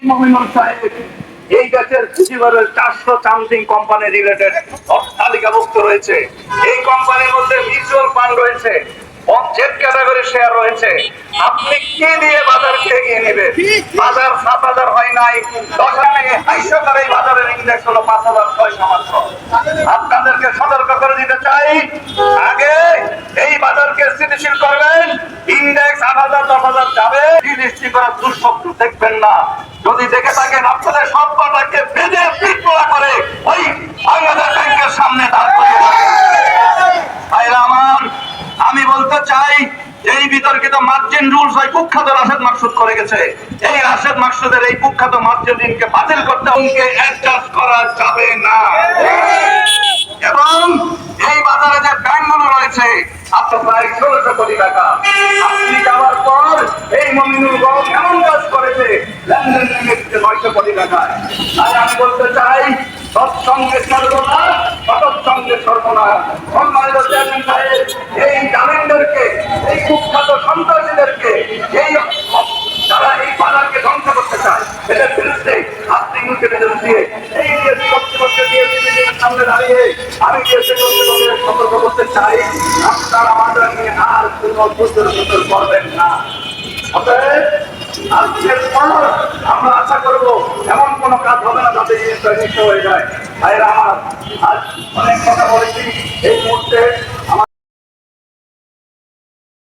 মমিনুল সাহেব এই দেশের পুঁজিবারের 400 সামথিং কোম্পানি রিলেটেড তালিকাভুক্ত রয়েছে। এই কোম্পানির মধ্যে মিউচুয়াল ফান্ড রয়েছে, জেড ক্যাটাগরি শেয়ার রয়েছে। আপনি কি দিয়ে বাজারকে এগিয়ে নেবে? বাজার 7,000 হয় নাই, 10,000 হাইশোকার এই বাজারের ইন্ডেক্স হলো 5,600 মাত্র। আপনাদেরকে সতর্ক করে দিতে চাই, আগে এই বাজারকে স্থিতিশীল করবেন। ইন্ডেক্স 8,000 10,000 যাবে, দৃষ্টি করার দুঃস্বপ্ন দেখবেন না। যদি দেখে থাকেন আপনাদের সব কটাকে বেঁধে পিটপোড়া করে ওই বাংলাদেশ ব্যাংকের সামনে দাঁড় করিয়ে রাখেন। আমার আমি বলতে চাই, এই বিতর্কিত মার্জিন রুলস হয় কুখ্যাত রাশেদ মাকসুদ করে গেছে। এই রাশেদ মাকসুদের এই কুখ্যাত মার্জিন ঋণকে বাতিল করতে উনকে অ্যাডজাস্ট করা যাবে না। এবং এই বাজারে যে ব্যাংকগুলো রয়েছে আপনার প্রায় 1600 কোটি টাকা, আপনি যাওয়ার পর এই মমিনুল হক এমন কাজ করেছে লেনদেন নেমেছে 900 কোটি টাকায়। তাই আমি বলতে চাই, সৎসঙ্গে সর্বনাশ, অসৎসঙ্গে সর্বনাশ। সম্মানিত চেয়ারম্যান সাহেব, এই জামিনদেরকে, এই কুখ্যাত সন্ত্রাসীদেরকে, এই যারা এই বাজারকে ধ্বংস করতে চায়, এদের বিরুদ্ধে আপনি নিবেদন দিয়ে এই কর্তৃপক্ষের দিয়ে সামনে দাঁড়িয়ে আমি সতর্ক করতে চাই, আপনারা আমাদের নিয়ে আর কোনো বুদ্ধর করবেন না। আজকের পর আমরা আশা করবো এমন কোন কাজ হবে না যাতে জিনিসটা নিঃস্ব হয়ে যায়। ভাইরা আমার, আজ অনেক কথা বলেছি, এই মুহূর্তে